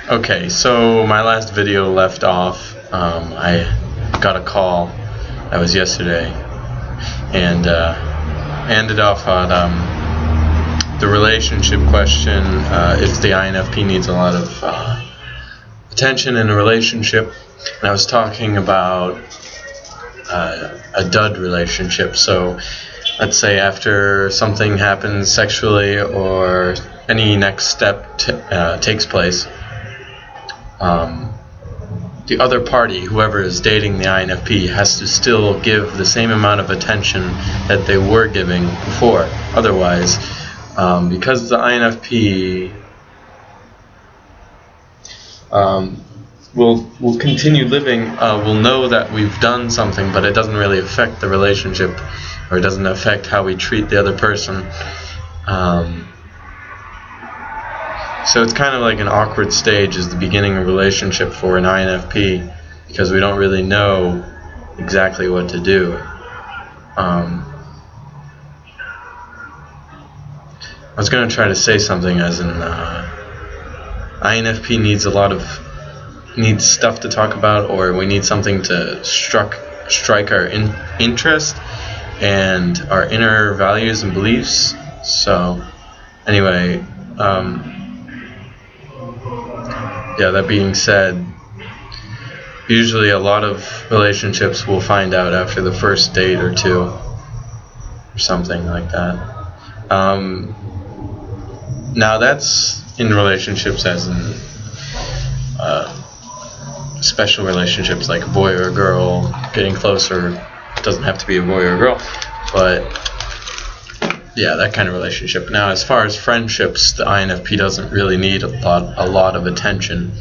Okay, so my last video left off. I got a call. That was yesterday, and ended off on the relationship question. If the INFP needs a lot of attention in a relationship, and I was talking about a dud relationship. So let's say after something happens sexually or any next step takes place, the other party, whoever is dating the INFP, has to still give the same amount of attention that they were giving before. Otherwise, because the INFP will continue living, will know that we've done something, but it doesn't really affect the relationship, or it doesn't affect how we treat the other person. So it's kind of like an awkward stage is the beginning of a relationship for an INFP, because we don't really know exactly what to do. I was going to try to say something as in INFP needs stuff to talk about, or we need something to strike our interest and our inner values and beliefs. So anyway, yeah, that being said, usually a lot of relationships will find out after the first date or two, or something like that. Now that's in relationships, as in special relationships like a boy or a girl getting closer. It doesn't have to be a boy or a girl, but yeah, that kind of relationship. Now, as far as friendships, the INFP doesn't really need a lot of attention.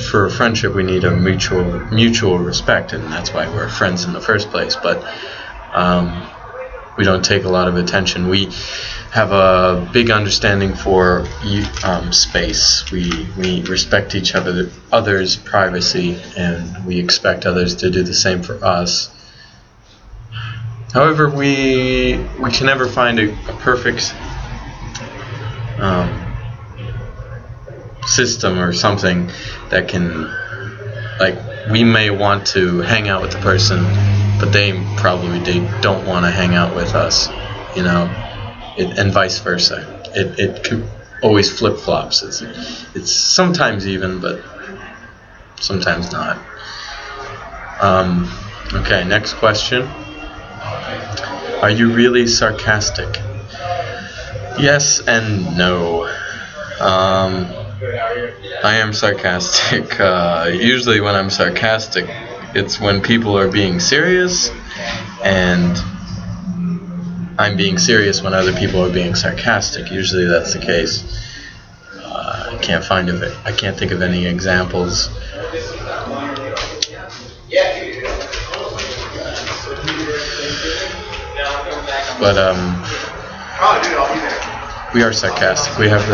For a friendship, we need a mutual respect, and that's why we're friends in the first place. But we don't take a lot of attention. We have a big understanding for space. We respect each other's privacy, and we expect others to do the same for us. However, we can never find a perfect system or something that can, like, we may want to hang out with the person, but they don't want to hang out with us, and vice versa. It always flip-flops. It's sometimes even, but sometimes not. Okay, next question. Are you really sarcastic? Yes and no. I am sarcastic. Usually when I'm sarcastic, it's when people are being serious, and I'm being serious when other people are being sarcastic. Usually that's the case. I can't think of any examples. But we are sarcastic. We have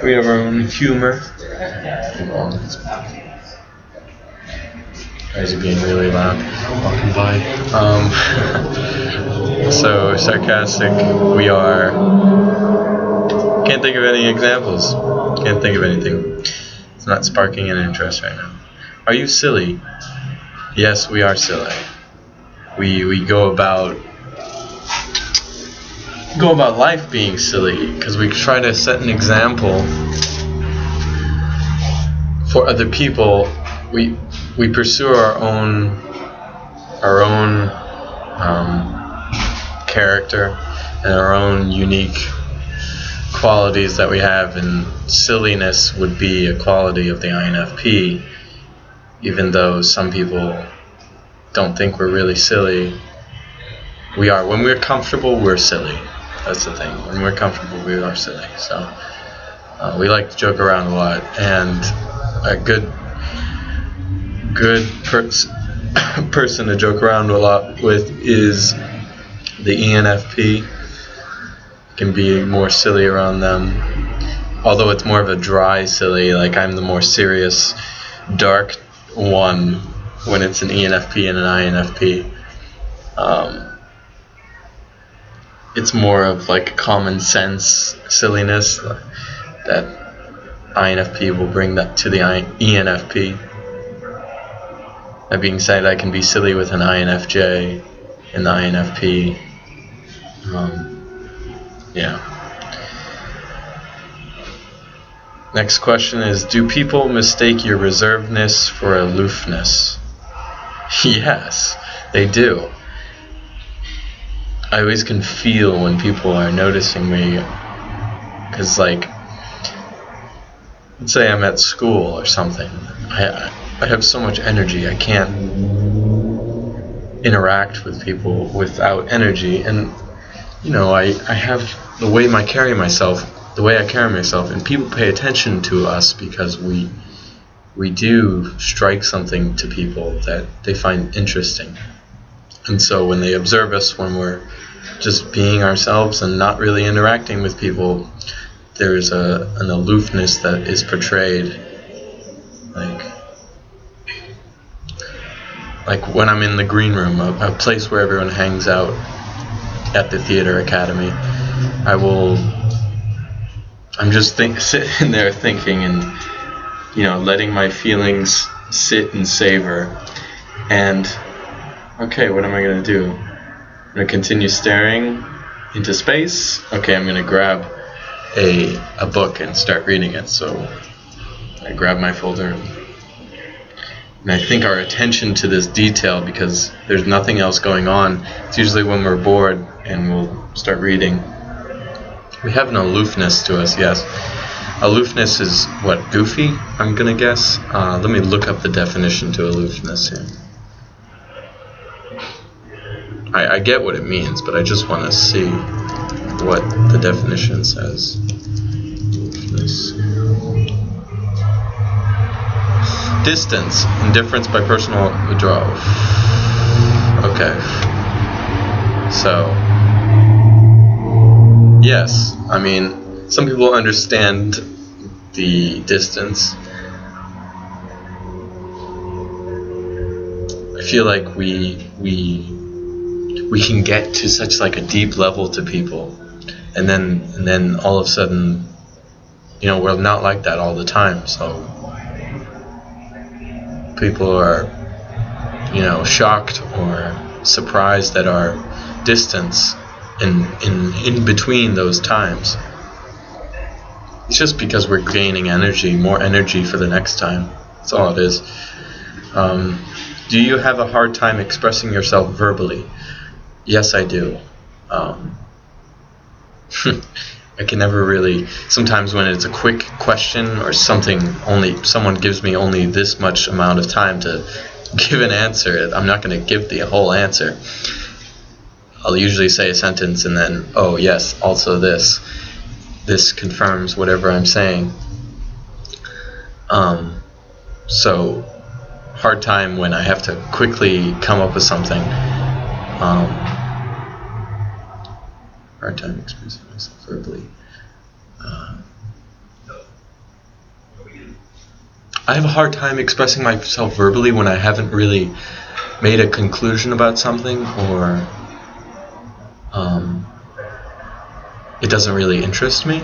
our own humor. Guys are being really loud. Walking by. So sarcastic. We are. Can't think of any examples. Can't think of anything. It's not sparking an interest right now. Are you silly? Yes, we are silly. We go about life being silly because we try to set an example for other people. We pursue our own character and our own unique qualities that we have, and silliness would be a quality of the INFP, even though some people don't think we're really silly. We are. When we're comfortable, we're silly. That's the thing. When we're comfortable, we are silly. So we like to joke around a lot, and a good person to joke around a lot with is the ENFP. Can be more silly around them, although it's more of a dry silly. Like, I'm the more serious, dark one when it's an ENFP and an INFP. It's more of like common sense silliness that INFP will bring that to the ENFP. That being said, I can be silly with an INFJ and the INFP. Yeah. Next question is, do people mistake your reservedness for aloofness? Yes, they do. I always can feel when people are noticing me, because like, let's say I'm at school or something. I have so much energy, I can't interact with people without energy, and I have the way I carry myself, and people pay attention to us because we do strike something to people that they find interesting. And so when they observe us when we're just being ourselves and not really interacting with people, there's an aloofness that is portrayed, like when I'm in the green room, a place where everyone hangs out at the theater academy. I'm just sitting there thinking and letting my feelings sit and savor, and okay, what am I going to do? I'm going to continue staring into space? Okay, I'm going to grab a book and start reading it. So I grab my folder, and I think our attention to this detail, because there's nothing else going on, it's usually when we're bored and we'll start reading. We have an aloofness to us, yes. Aloofness is what, goofy, I'm going to guess? Let me look up the definition to aloofness here. I get what it means, but I just want to see what the definition says. Aloofness. Distance, indifference by personal withdrawal. Okay. So, yes, I mean, some people understand the distance. I feel like we can get to such like a deep level to people, and then all of a sudden, we're not like that all the time. So people are, shocked or surprised at our distance in between those times. It's just because we're gaining energy, more energy for the next time. That's all it is. Do you have a hard time expressing yourself verbally? Yes, I do. I can never really. Sometimes when it's a quick question or something, someone gives me only this much amount of time to give an answer. I'm not going to give the whole answer. I'll usually say a sentence and then, oh yes, also this. This confirms whatever I'm saying. So, hard time when I have to quickly come up with something. Hard time expressing myself verbally. I have a hard time expressing myself verbally when I haven't really made a conclusion about something, or it doesn't really interest me.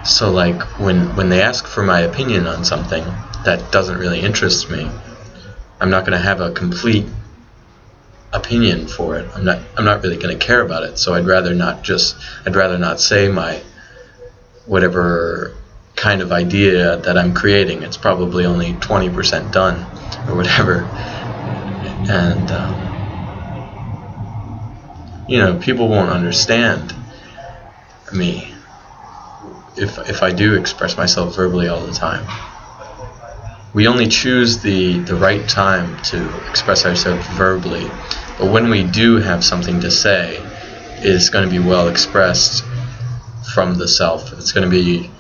So like when they ask for my opinion on something that doesn't really interest me, I'm not going to have a complete opinion for it. I'm not really going to care about it. So I'd rather not say my whatever kind of idea that I'm creating. It's probably only 20% done or whatever. And people won't understand me if I do express myself verbally all the time. We only choose the right time to express ourselves verbally, but when we do have something to say, it's going to be well expressed from the self. It's going to be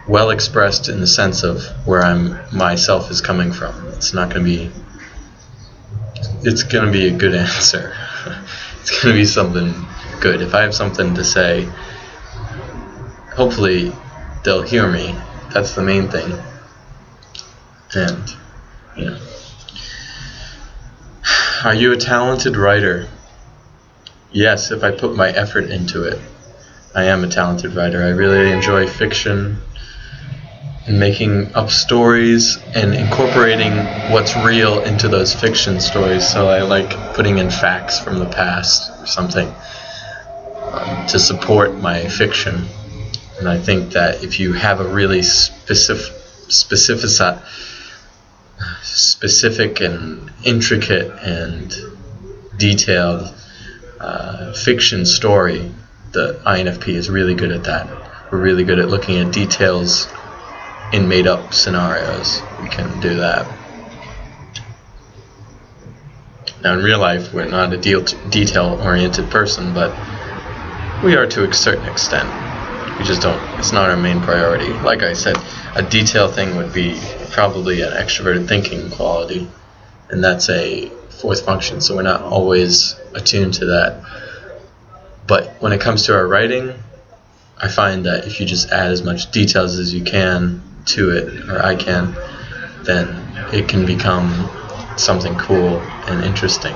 well expressed in the sense of where myself is coming from. It's going to be a good answer. It's going to be something good. If I have something to say, hopefully they'll hear me. That's the main thing. And, are you a talented writer? Yes, if I put my effort into it. I am a talented writer. I really enjoy fiction and making up stories and incorporating what's real into those fiction stories. So I like putting in facts from the past or something to support my fiction. And I think that if you have a really specific and intricate and detailed fiction story, the INFP is really good at that. We're really good at looking at details in made-up scenarios. We can do that. Now in real life, we're not a detail-oriented person, but we are to a certain extent. We just don't, it's not our main priority. Like I said, a detail thing would be probably an extroverted thinking quality, and that's a fourth function, so we're not always attuned to that. But when it comes to our writing, I find that if you just add as much details as you can to it, or I can, then it can become something cool and interesting.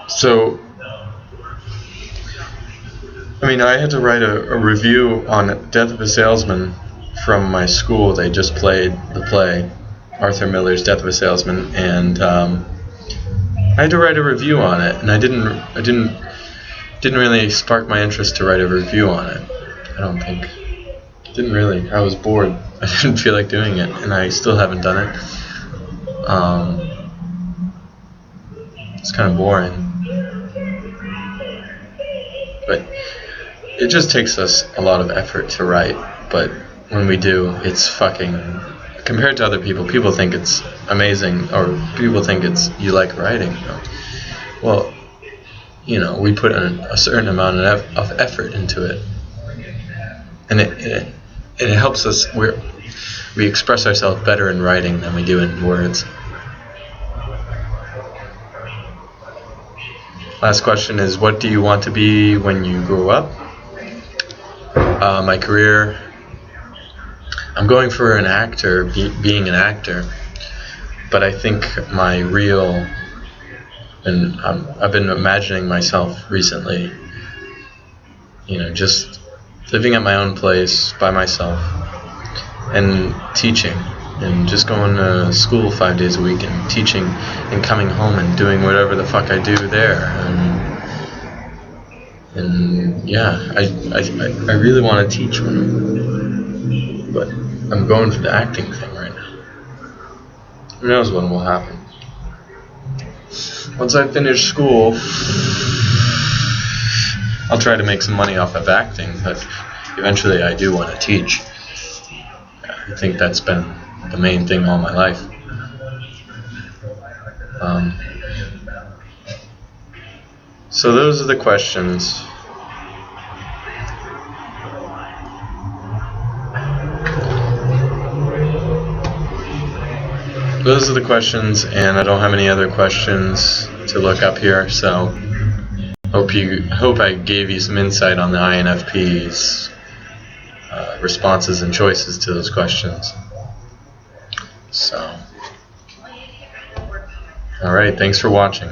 So, I mean, I had to write a review on Death of a Salesman from my school. They just played the play, Arthur Miller's Death of a Salesman, and I had to write a review on it, and I didn't really spark my interest to write a review on it. I don't think. Didn't really. I was bored. I didn't feel like doing it, and I still haven't done it. It's kind of boring. But it just takes us a lot of effort to write. But when we do, it's fucking... Compared to other people, people think it's amazing, or people think it's you like writing. Well, you know, we put a certain amount of effort into it, and it helps us. We express ourselves better in writing than we do in words. Last question is, what do you want to be when you grow up? My career, I'm going for an actor, being an actor, but I think my real, and I've been imagining myself recently, you know, just living at my own place by myself and teaching, and just going to school 5 days a week and teaching and coming home and doing whatever the fuck I do there. And yeah, I really want to teach but I'm going for the acting thing right now. Who knows what will happen. Once I finish school, I'll try to make some money off of acting, but eventually I do want to teach. I think that's been the main thing all my life. So those are the questions. Those are the questions, and I don't have any other questions to look up here, so hope I gave you some insight on the INFP's responses and choices to those questions. So, alright, thanks for watching.